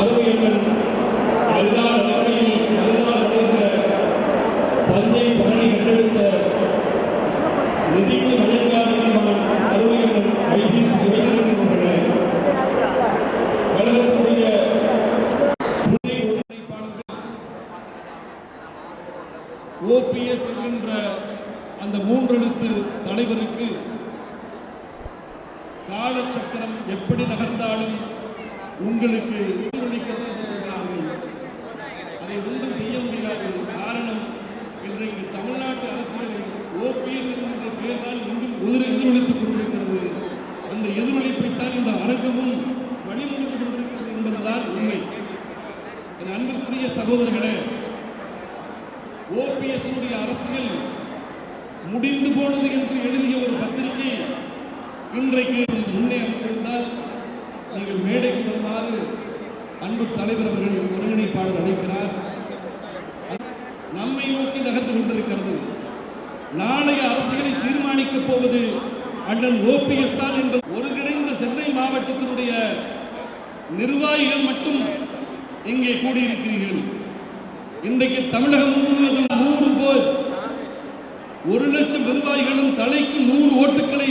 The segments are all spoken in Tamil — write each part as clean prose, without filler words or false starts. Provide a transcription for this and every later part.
அருமையம்மன் எல்லா நிலைமையில் மறுநாள் நடைபெற்ற தஞ்சை பழனி கண்டெடுத்த நிதிக்கு மலையாள நீதிமான் அருமையம்மன் வைத்தீஸ் வைத்திருக்கும் கொண்டன கழகத்துடைய துணை ஒருங்கிணைப்பாளர்கள் ஓபிஎஸ் என்கின்ற அந்த மூன்றெழுத்து தலைவருக்கு காலச்சக்கரம் எப்படி நகர்ந்தாலும் உங்களுக்கு எதிரொலிக்கிறது என்று சொல்கிறார்கள். அதை ஒன்றும் செய்ய முடியாது. காரணம், இன்றைக்கு தமிழ்நாட்டு அரசியலில் ஓபிஎஸ் என்கின்ற பெயர்தான் எங்கும் எதிரொலித்துக் கொண்டிருக்கிறது. அந்த எதிரொலிப்பைத்தான் இந்த அரங்கமும் வழிமொழித்துக் கொண்டிருக்கிறது என்பதுதான் உண்மை. என் அன்பிற்குரிய சகோதரர்களே, ஓபிஎஸ் அரசியல் முடிந்து போனது என்று எழுதிய ஒரு பத்திரிகை இன்றைக்கு முன்னே அமர்ந்திருந்தால் நீங்கள் மேடைக்கு வருமாறு அன்பு தலைவர் அவர்கள் ஒருங்கிணைப்பாளர் அழைக்கிறார். நம்மை நோக்கி நகர்ந்து கொண்டிருக்கிறது. நாளைய அரசியலை தீர்மானிக்கப் போவது அண்ணன் ஓபிஎஸ் தான் என்பது ஒருங்கிணைந்த சென்னை மாவட்டத்தினுடைய நிர்வாகிகள் மட்டும் இங்கே கூடியிருக்கிறீர்கள். இன்றைக்கு தமிழகம் முழுவதும் 100 பேர் 1 லட்சம் நிர்வாகிகளும் தலைக்கு 100 ஓட்டுகளை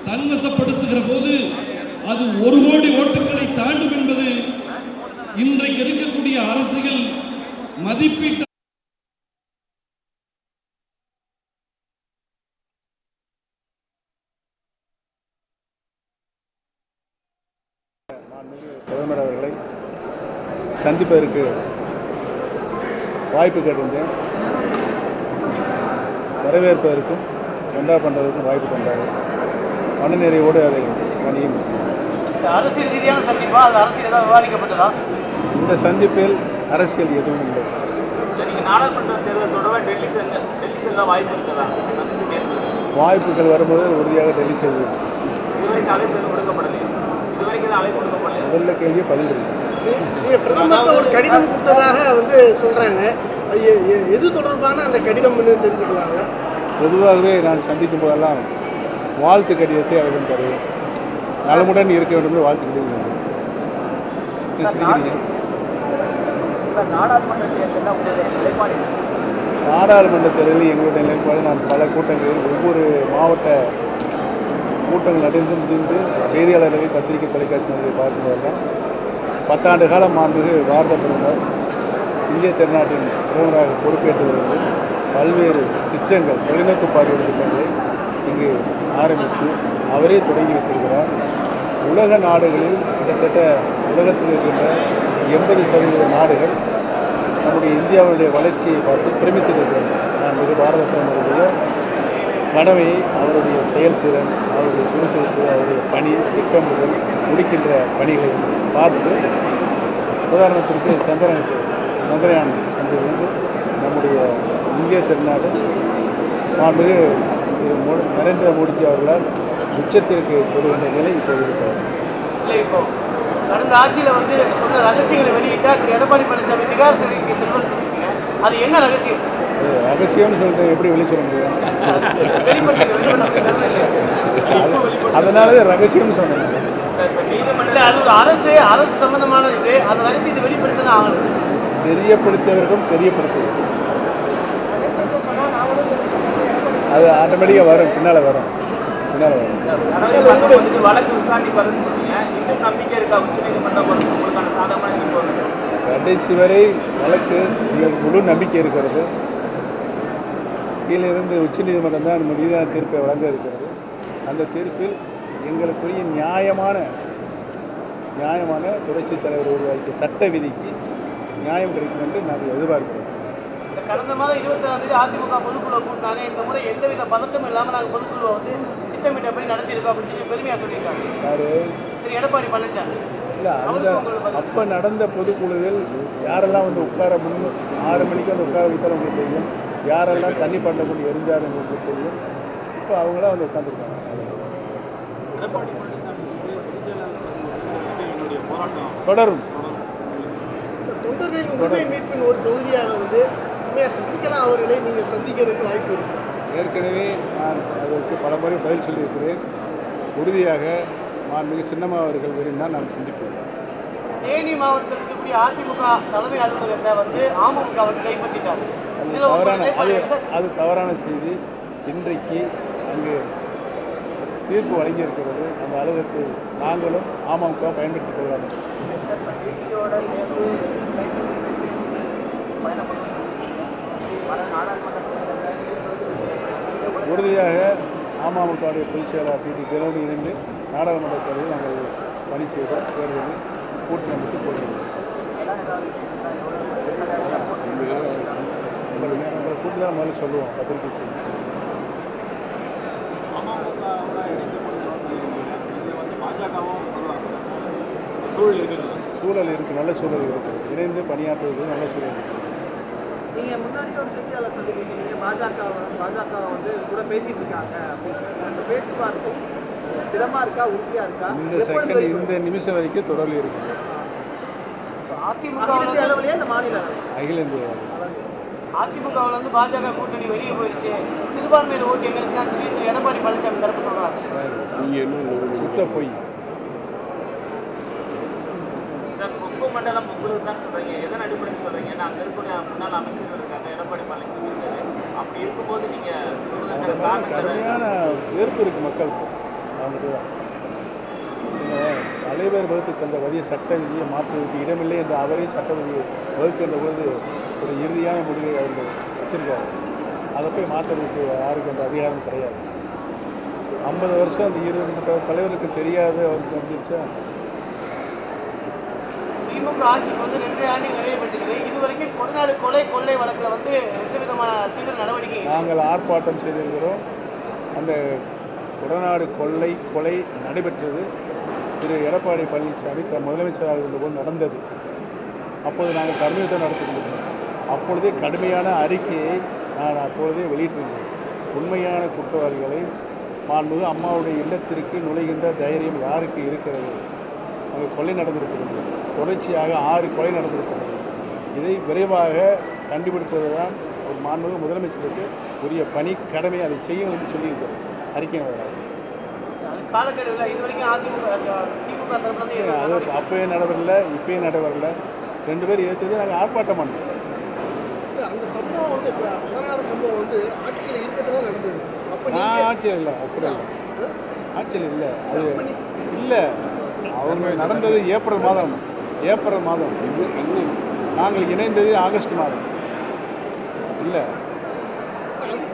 தன்வசப்படுத்துகிற போது அது 1 கோடி ஓட்டுகளை தாண்டும் என்பது இன்றைக்கு இருக்கக்கூடிய அரசியல் மதிப்பீட்டு பிரதமர் அவர்களை சந்திப்பதற்கு வாய்ப்பு கேட்டிருந்தேன். வரவேற்பதற்கும் சண்டா பண்ணுவதற்கும் வாய்ப்பு தந்தார்கள். மனநிறைவோடு அதை பணியும். அரசியல் ரீதியான சந்திப்பா, அது அரசியல் ஏதாவது விவாதிக்கப்பட்டதா? இந்த சந்திப்பில் அரசியல் எதுவும் இல்லை. நீங்கள் நாடாளுமன்ற தேர்தல் தொடர்பாக டெல்லி செல்ல வாய்ப்பு இருக்கிறதா? வாய்ப்புகள் வரும்போது உறுதியாக டெல்லி செல்வோம். இதுவரைக்கும் அழைப்பு எதுவும் கொடுக்கப்படலையே. இதுவரைக்கும் அழைப்பு கொடுக்கப்படலையே. முதல்ல கேள்வி பதில் இருக்கு. நீங்கள் பிரதமருக்கு ஒரு கடிதம் கொடுத்ததாக சொல்கிறாங்க. எது தொடர்பான அந்த கடிதம் தெரிஞ்சுக்கலாங்க? பொதுவாகவே நான் சந்திக்கும் போதெல்லாம் வாழ்த்து கடிதத்தை அவரிடம் தருவேன். நலமுடன் இருக்க வேண்டும் என்று வாழ்த்து கடிதம். சிரிக்கிறீங்க. நாடாளுமன்ற தேர்தலில் எங்களுடைய நிலைப்பாடு, நான் பல கூட்டங்களில் ஒவ்வொரு மாவட்ட கூட்டங்கள் முடிந்து செய்தியாளர்கள் பத்திரிகை தொலைக்காட்சி நிலையை பார்க்கும்போதெல்லாம் 10 ஆண்டு காலம் மாண்புமிகு பாரத பிரதமர் இந்திய திருநாட்டின் பிரதமராக பொறுப்பேற்றதிலிருந்து பல்வேறு திட்டங்கள், தொலைநோக்கு பார்வையுள்ள திட்டங்களை இங்கு ஆரம்பித்து அவரே தொடங்கி வைத்திருக்கிறார். உலக நாடுகளில் கிட்டத்தட்ட உலகத்தில் இருக்கின்ற 80% நாடுகள் நம்முடைய இந்தியாவுடைய வளர்ச்சியை பார்த்து பிரமித்திருக்கிறது. நான் மிக பாரத பிரதமருடைய கடமையை, அவருடைய செயல்திறன், அவருடைய சுறுசுறுப்பு, அவருடைய பணி திட்டமிடுதல், முடிக்கின்ற பணிகளை பார்த்து, உதாரணத்திற்கு சந்திரயான் சென்றிலிருந்து நம்முடைய இந்திய திருநாடு மாண்புமிகு நரேந்திர மோடிஜி அவர்களால் உச்சத்திற்கு தொடுகின்ற நிலை இப்போது இருக்கிறது. இல்லை, இப்போ கடந்த ஆட்சியில் சொன்ன ரகசியங்களை வெளியிட்டா திரு எடப்பாடி பழனிசாமி திகார் சிறைக்கு செல்வன்னு சொல்லியிருக்கீங்க. அது என்ன ரகசியம் சார்? ரகசியம்னு சொல்லிட்டு எப்படி வெளி சொல்ல முடியும்? அதனாலதான் ரகசியம்னு சொன்னேன். அது ஒரு அரசு சம்பந்தமான இது. அந்த ரகசியத்தை வெளிப்படுத்தினா ஆகணும். தெரியப்படுத்தவர்களும் தெரியப்படுத்துவது அது ஆட்டோமேட்டிக்காக வரும். பின்னால் வரும். வழக்கு விசாரணைக்கு வரும்னு சொன்னீங்க. இன்னும் நம்பிக்கை இருக்கா உச்சநீதிமன்றம் உங்களுக்கான சாதகமான தீர்ப்பு? கடைசி வரை வழக்கு எங்களுக்கு முழு நம்பிக்கை இருக்கிறது. கீழிருந்து உச்சநீதிமன்றம் தான் மீதான தீர்ப்பை வழங்க இருக்கிறது. அந்த தீர்ப்பில் எங்களுக்குரிய நியாயமான புரட்சித் தலைவர் உருவாக்கிய சட்ட விதிக்கு நியாயம் கிடைக்கும் என்று நாங்கள் எதிர்பார்க்கிறோம். கடந்த மாதம் 26ஆம் தேதி அதிமுக பொதுக்குழு கூட்டினாங்க. இந்த முறை எந்தவித பதட்டமும் இல்லாமல் நாங்கள் பொதுக்குழுவை திட்டமிட்டபடி நடத்தியிருக்கோம் அப்படின்னு சொல்லி பெருமையாக சொல்லியிருக்காங்க. யாரு? திரு எடப்பாடி பழனிசாமி. இல்லை, அப்போ நடந்த பொதுக்குழுவில் யாரெல்லாம் உட்கார 6 மணிக்கு உட்கார வைத்தாலும் உங்களுக்கு தெரியும். யாரெல்லாம் தண்ணி பண்ண கொண்டு எரிஞ்சாலும் உங்களுக்கு தெரியும். இப்போ அவங்களாம் உட்காந்துருக்காங்க. தொடரும். தொண்டர்களின் உரிமை மீட்பின் ஒரு பகுதியாக சசிகலா அவர்களை நீங்கள் சந்திக்கிறதுக்கு வாய்ப்பு இருக்கு. ஏற்கனவே நான் அதற்கு பல முறை பதில் சொல்லியிருக்கிறேன். உறுதியாக மாண்புமிகு சின்னம்மா அவர்கள் விரும்பினால் நான் சந்திப்பேன். தேனி மாவட்டத்தில் இருக்கக்கூடிய அதிமுக தலைமை அலுவலகத்தை வந்து அமமுக வந்து கைப்பற்றிட்டாங்க. அது இதுல ஒரு தவறான நிலைப்பாடு அது தவறான செய்தி. இன்றைக்கு அங்கு தீர்ப்பு வழங்கியிருக்கிறது. அந்த அலுவலகத்தை நாங்களும் அமமுக பயன்படுத்திக் கொள்ளலாம். உறுதியாக அமமுகவுடைய பொதுச் செயலாளர் டிடி தினோடு இணைந்து நாடாளுமன்ற தேர்தலில் நாங்கள் பணி செய்வோம். தேர்தலில் கூட்டணி அமைத்து போடுவோம். உங்களை கூட்டி தான் முதல்ல சொல்லுவோம் பத்திரிகை செய்தி. சூழல் இருக்குது, நல்ல சூழல் இருக்குது. இணைந்து பணியாற்றுவது நல்ல சூழல் இருக்குது. நீங்க முன்னாடி ஒரு செய்தியாளர் சந்திப்பு சொன்னீங்க, பாஜக வந்து கூட பேசிட்டு இருக்காங்க அப்படின்னு. அந்த பேச்சுவார்த்தை திடமா இருக்கா, உறுதியா இருக்கா? இந்த நிமிஷம் வரைக்கும் தொடர்பில் இருக்குது. அதிமுக அளவுலயே இந்த மாநில அளவு அகில இந்திய அதிமுகவில் வந்து பாஜக கூட்டணி வெளியே போயிடுச்சு, சிறுபான்மையினர் ஓட்டு எங்களுக்கு சொல்லி எடப்பாடி பழனிசாமி தரப்பு சொல்றாங்க. சுத்த பொய். கொங்கு மண்டலம் உங்களுக்கு தான் சொல்றீங்க. எதன் அடிப்படையில் சொல்றீங்க? அங்கே இருக்கக்கூடிய முன்னாள் அமைச்சர்கள் இருக்காங்க, எடப்பாடி பழனிசாமி இருக்காரு. அப்படி இருக்கும்போது நீங்க கடுமையான வேறுப்பு இருக்கு மக்களுக்கு. அவங்களுக்கு தான் தலைவர் வகுத்து தந்த வரிய சட்ட விதியை மாற்றுவதற்கு இடமில்லை என்று அவரே சட்ட விதியை வகுக்கின்ற போது ஒரு இறுதியான முடிவை அவர் வச்சிருக்காரு. அதை போய் மாற்றுறதுக்கு யாருக்கு அந்த அதிகாரம் கிடையாது. 50 வருஷம் அந்த 20 தலைவருக்கு தெரியாது, அவருக்கு தெரிஞ்சிருச்சா? திமுக ஆட்சிக்கு வந்து 2 ஆண்டுகள் நிறைவேற்றிருக்கிறது. இதுவரைக்கும் கொடநாடு கொள்ளை வழக்கில் வந்து எந்த விதமான தீவிர நடவடிக்கை நாங்கள் ஆர்ப்பாட்டம் செய்திருக்கிறோம். அந்த கொடநாடு கொலை நடைபெற்றது திரு எடப்பாடி பழனிசாமி முதலமைச்சராக இருந்தபோது நடந்தது. அப்போது நாங்கள் கடுமையுடன் நடத்தி கொண்டிருந்தோம். அப்பொழுதே கடுமையான அறிக்கையை நான் அப்பொழுதே வெளியிட்டிருந்தேன். உண்மையான குற்றவாளிகளை மாண்புமிகு அம்மாவுடைய இல்லத்திற்கு நுழைகின்ற தைரியம் யாருக்கு இருக்கிறது? அங்கே கொலை நடந்திருக்கிறது. தொடர்ச்சியாக 6 கொலை நடந்திருக்கிறது. இதை விரைவாக கண்டுபிடிப்பது தான் ஒரு மாண்புமிகு முதலமைச்சருக்கு உரிய பணி, கடமை. அதை செய்யும் என்று சொல்லியிருக்கிறது அறிக்கை வராது. காலக்கெடுவில் இதுவரைக்கும் திமுக தரப்புல அது அப்பயே நடைபெறல, இப்பயே நடைபெறல. 2 பேர் எதிர்த்தது நாங்கள் ஆர்ப்பாட்டம் பண்ணோம். அந்த சம்பவம் வந்து கொடநாடு சம்பவம் வந்து ஆட்சியில் இருக்கிறதுல நடந்தது. நான் ஆட்சியில் இல்லை, அப்படி இல்லை, ஆட்சியில் இல்லை. அது இல்லை, அவங்க நடந்தது ஏப்ரல் மாதம். நாங்கள் இணைந்தது ஆகஸ்ட் மாதம். இல்லை,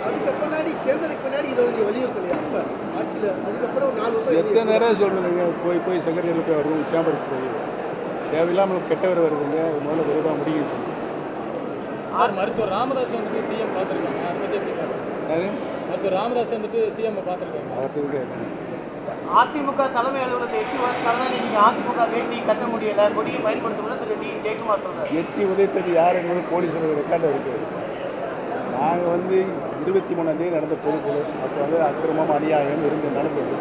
அதுக்கு பின்னாடி சேர்ந்ததுக்கு பின்னாடி இதை வந்து வலியுறுத்தலையா? அப்போ ஆட்சியில் அதுக்கப்புறம் 4 வருஷம் எத்தனை நேரம் சொல்கிறீங்க? போய் செக்ரட்டரியில் போய் வருவோம், சேம்பருக்கு போய் தேவையில்லாமல் கெட்டவர் வருதுங்க, முதல்ல விரைவாக முடியும்னு சொல்லி. சார், மருத்துவர் ராமதாஸ் வந்துட்டு சிஎம் பார்த்துருக்காங்க. அதை பற்றி எப்படி யாரு? மருத்துவர் ராமதாஸ் வந்துட்டு சிஎம் பார்த்துருக்காங்க. அவருக்கு அதிமுக தலைமை அலுவலகத்தை 8 வருஷம் நீங்க அதிமுக வேட்டி கட்ட முடியல, கொடியை பயன்படுத்தணும் திரு டி ஜெயக்குமார் சொல்றாரு. எட்டி உதைத்தது யார் என்பது போலீஸோட ரெக்கார்டில் இருக்குது. நாங்கள் வந்து 23ஆம் தேதி நடந்த பொதுக்குழு, அப்போ வந்து அக்கிரமம் அநியாயம் இருந்து நடந்தது.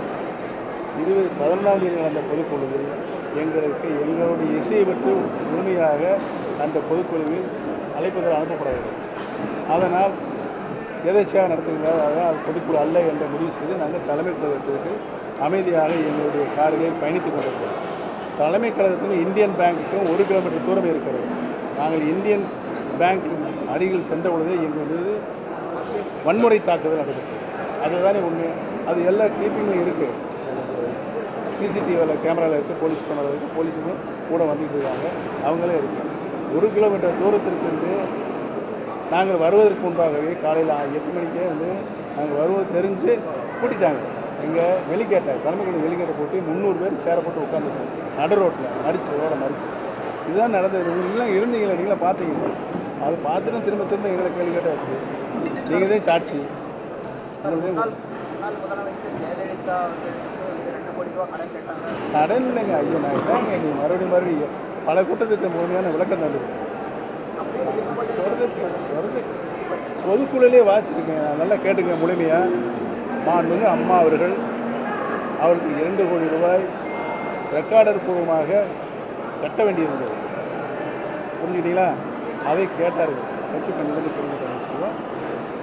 11ஆம் தேதி நடந்த பொதுக்குழுவில் எங்களுடைய இசையை பெற்று முழுமையாக அந்த பொதுக்குழுவில் அழைப்பதில் அனுப்பப்படவில்லை. அதனால் எதேச்சியாக நடத்துகிறார், அதான் அது பொதுக்குழு அல்ல என்ற முடிவு செய்து நாங்கள் தலைமை கழகத்திற்கு அமைதியாக எங்களுடைய கார்களில் பயணித்துக் கொண்டிருக்கிறோம். தலைமை கழகத்திலும் இந்தியன் பேங்க்குக்கும் 1 கிலோமீட்டர் தூரம் இருக்கிறது. நாங்கள் இந்தியன் பேங்க் அருகில் சென்ற பொழுதே எங்கள் மீது வன்முறை தாக்குதல் நடக்குது. அதுதானே உண்மை. அது எல்லா கிளிப்பிங்கும் இருக்குது. சிசிடிவியில் கேமராவில் இருக்குது, போலீஸ் கேமரா இருக்குது, போலீஸுங்க கூட வந்துக்கிட்டு இருக்காங்க, அவங்களே இருக்குது. 1 கிலோமீட்டர் தூரத்திற்கு இருந்து நாங்கள் வருவதற்கு முன்பாகவே காலையில் 8 மணிக்கே வந்து நாங்கள் வருவது தெரிஞ்சு கூட்டிட்டாங்க. எங்கள் வெளிக்கேட்டை தலைமைக்கு வெளிக்கேட்டை போட்டு 300 பேர் சேரை போட்டு உட்காந்துருக்கோம் நடு ரோட்டில் மறிச்சு. இதுதான் நடந்தது. நீங்களாம் இருந்தீங்களா? நீங்களாம் பார்த்தீங்களா? அது பார்த்துட்டு திரும்ப எங்களை கேள்வி கேட்டால் இருக்குது. நீங்கள் தான் சாட்சி. கடன் இல்லைங்க ஐயோ, நான் இதாங்க நீங்கள் மறுபடியும் பல கூட்டத்திட்டம் முழுமையான விளக்கம் தந்துருக்கேன். சொல்றது பொதுக்குழுலே வாசிச்சிருக்கேன். நான் நல்லா கேட்டுக்கேன் முழுமையாக. மாண்புமிகு அம்மா அவர்கள் அவருக்கு 2 கோடி ரூபாய் ரெக்கார்டர் பூர்வமாக கட்ட வேண்டியிருந்தது. புரிஞ்சுக்கிட்டீங்களா? அதை கேட்டார்கள். கட்சி பண்ணிலிருந்து திரும்பி சொல்லுவோம்.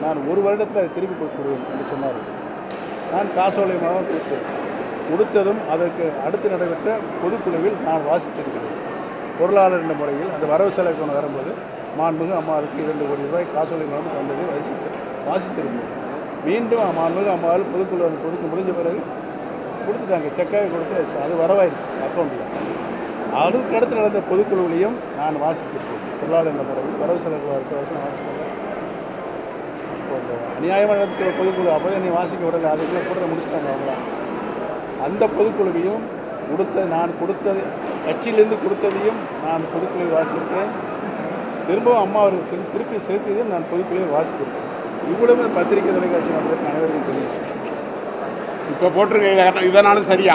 நான் 1 வருடத்தில் அதை திருப்பி கொடுத்துடுவேன் என்று சொன்னார். நான் காசோலையமாக கொடுத்ததும் அதற்கு அடுத்து நடைபெற்ற பொதுக்குழுவில் நான் வாசித்திருக்கிறேன். பொருளாளர் என்ற முறையில் அந்த வரவு செலவு கொண்டு வரும்போது மாண்புமிகு அம்மாவுக்கு 2 கோடி ரூபாய் காசோலை மூலம் தந்ததை வாசித்திருந்தோம். மீண்டும் மாண்புமிகு அம்மாவில் பொதுக்கு முடிஞ்ச பிறகு கொடுத்துட்டாங்க, செக்காக கொடுத்து அது வரவாயிருச்சு அக்கௌண்ட்டில். அதுக்கு அடுத்து நடந்த பொதுக்குழுவிலையும் நான் வாசிச்சிருக்கேன். பொருளாளர் என்ற முறையில் வரவு செலவு வருஷம் வாசிப்பேன். இப்போ இந்த அநியாயமாக நடந்த பொதுக்குழு அப்போதே நீ வாசிக்க விடலை, அதுக்குள்ளே கூட முடிச்சிட்டாங்க அவங்களாம். அந்த பொதுக்குழுவையும் நான் கொடுத்தது கட்சியிலேருந்து கொடுத்ததையும் நான் பொதுக்குழுவை வாசிச்சிருக்கேன். திரும்பவும் அம்மா அவர்கள் திருப்பி செலுத்தியதையும் நான் பொதுக்குழுவை வாசித்திருக்கேன். இவ்வளவு பத்திரிகை தொலைக்காட்சி நம்பருக்கு அனைவருக்கும் தெரியும். இப்போ போட்டிருக்க இதனாலும் சரியா?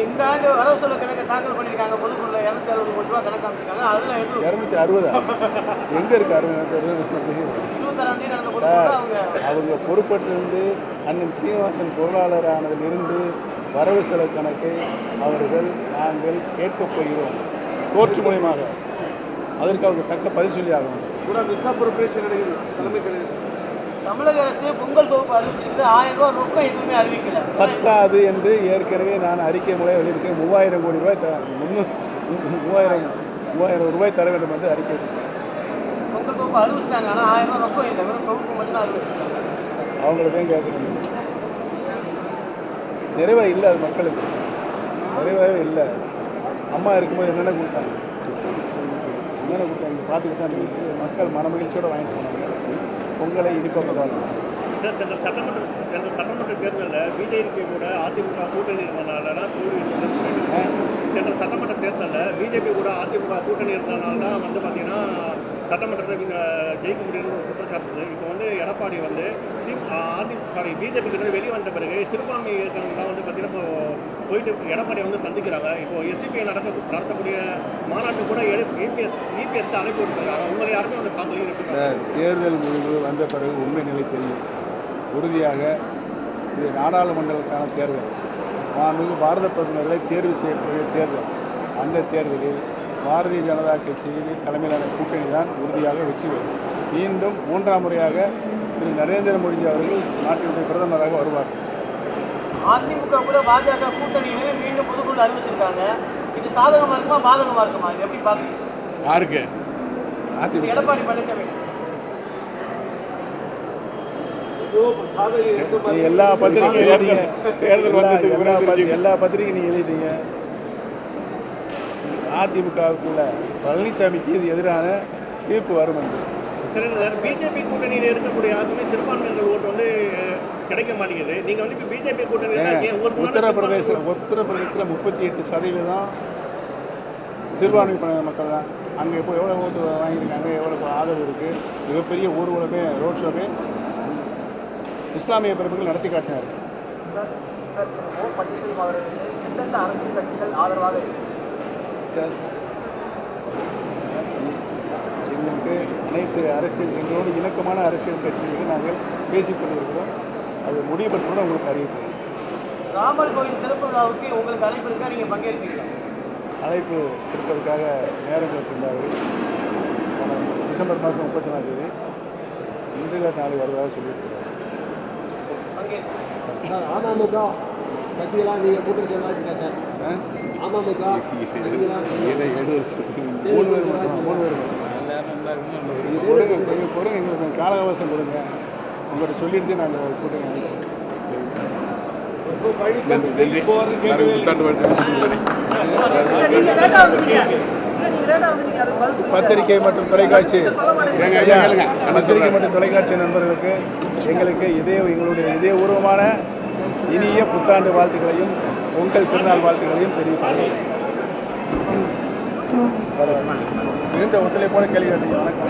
இந்த ஆண்டு வரவு செலவு கணக்கு தாக்கல் பண்ணியிருக்காங்க பொதுக்குள்ள 260 கோடி ரூபாய் கணக்கு அமைச்சிருக்காங்க. அதில் 260 எங்கே இருக்கு? 26ஆம் தேதி நடந்த பொதுக்குள்ள அவங்க பொறுப்பேற்றிருந்து அண்ணன் சீனிவாசன் பொருளாளர் ஆனதிலிருந்து வரவு செலவு கணக்கை நாங்கள் கேட்கப் போகிறோம் கோர்ட் மூலமாக. அதற்கு அவங்க தக்க பதில் சொல்லி ஆகணும். தமிழக அரசு பொங்கல் தொகுப்பு அறிவிச்சிருந்து 1000 ரூபாய் ரொக்கம் எதுவுமே அறிவிக்கல. பத்தாது என்று ஏற்கனவே நான் அறிக்கை மூலம் வெளியிருக்கேன். 3000 கோடி ரூபாய் 3000 ரூபாய் தர வேண்டும் என்று அறிக்கை. பொங்கல் தொகுப்பு அறிவிச்சிட்டாங்க, ஆனால் 1000 ரூபாய் ரொக்கம் இல்லை, வெறும் தொகுப்பு மட்டும் தான் அறிவிச்சிருக்காங்க. அவங்களுக்கும் கேட்கணும். நிறைவாக இல்லை, அது மக்களுக்கு நிறைவாகவே இல்லை. அம்மா இருக்கும்போது என்னென்ன கொடுத்தாங்க பார்த்துக்கிட்டு தான் இருந்துச்சு. மக்கள் மனமகிழ்ச்சியோடு வாங்கிட்டு போனாங்க. பொங்கலை இனிப்பாக கொண்டாடணும். சார், சென்ற சட்டமன்ற தேர்தலில் பிஜேபி கூட அதிமுக கூட்டணி இருந்ததுனால தான் தோல்வி. சென்ற சட்டமன்ற தேர்தலில் பிஜேபி கூட அதிமுக கூட்டணி இருந்ததுனால தான் பார்த்தீங்கன்னா சட்டமன்றத்தில் ஜெயிக்க முடியும்னு ஒரு குற்றச்சாட்டு. இப்போ எடப்பாடி பிஜேபி கிட்ட வெளியே வந்த பிறகு சிறுபான்மை இயக்கங்கள்லாம் பார்த்தீங்கன்னா இப்போ போயிட்டு எடப்பாடி சந்திக்கிறாங்க. இப்போ எஸ்டிபிஐ நடத்தக்கூடிய மாநாட்டு கூட இபிஎஸ்க்கு அழைப்பு கொடுத்துருக்காங்க. உங்களை யாருமே பார்க்கல. தேர்தல் முடிவு வந்த பிறகு உண்மை நிலை தெரியும். உறுதியாக இது நாடாளுமன்றத்துக்கான தேர்தல். மாண்புமிகு பாரத பிரதமர்களை தேர்வு செய்யக்கூடிய தேர்தல். அந்த தேர்தலில் பாரதிய ஜனதா கட்சியின் தலைமையிலான கூட்டணி தான் உறுதியாக வெற்றி பெறும். மீண்டும் 3ஆம் முறையாக திரு நரேந்திர மோடிஜி அவர்கள் நாட்டினுடைய பிரதமராக வருவார். அதிமுக கூட பாஜக கூட்டணியிலே மீண்டும் பொதுக்குழு அறிவிச்சிருக்காங்க. இது சாதகமாக இருக்குமா பாதகமாக இருக்குமா? இது எப்படி பார்க்குறீங்க? யாருக்கு? அதிமுக. எடப்பாடி பழனிசாமி. எல்லா பத்திரிகையும் எல்லா பத்திரிகையும் நீங்கள் எழுதிட்டீங்க. அதிமுகவுக்குள்ள பழனிசாமிக்கு இது எதிரான தீர்ப்பு வரும் என்று. சரி சார், பிஜேபி கூட்டணியில் இருக்கக்கூடிய யாருக்குமே சிறுபான்மையினர் ஓட்டு கிடைக்க மாட்டேங்குது. நீங்கள் இப்போ பிஜேபி கூட்டணியில் உத்தரப்பிரதேசத்தில் 38% சிறுபான்மை மக்கள் தான். அங்கே இப்போ எவ்வளோ ஓட்டு வாங்கியிருக்காங்க, எவ்வளோ ஆதரவு இருக்குது. மிகப்பெரிய ஊர்வலமே ரோட் ஷோவே இஸ்லாமிய பிரிவுகள் நடத்தி காட்டினார். சார், ஓ பன்னீர்செல்வம் அவர்களுக்கு எந்தெந்த அரசியல் கட்சிகள் ஆதரவாக இருக்கு சார்? எங்களுக்கு அனைத்து எங்களோடு இணக்கமான அரசியல் கட்சிகளுக்கு நாங்கள் பேசிக் கொண்டிருக்கிறோம். அது முடிவு பெற்று உங்களுக்கு அறிவிப்போம். ராமர் கோயில் திறப்பு விழாவுக்கு உங்களுக்கு அழைப்பு இருக்கா? நீங்கள் பங்கேற்பீங்களா? அழைப்பு கொடுப்பதற்காக நேரம் கேட்டிருந்தார்கள். டிசம்பர் மாதம் 31ஆம் தேதி இன்றைய நாளை வருவதாக சொல்லியிருக்கிறார். சார், அமமுக கட்சியெல்லாம் நீங்கள் கூட்டணி சேர்ந்தா சார்? அமமுக 3 பேர் பொருங்க எங்களுக்கு கால அவகாசம் கொடுங்க. உங்கள்கிட்ட சொல்லிட்டு நாங்கள் கூட்டணி பத்திரிகை மற்றும் தொலைக்காட்சி நண்பர்களுக்கு எங்களுடைய இதயபூர்வமான இனிய புத்தாண்டு வாழ்த்துக்களையும் பொங்கல் திருநாள் வாழ்த்துக்களையும் தெரிவிக்கிறேன். மிகுந்த ஒத்துழைப்போட கேள்வி கேட்டீங்க. வணக்கம்.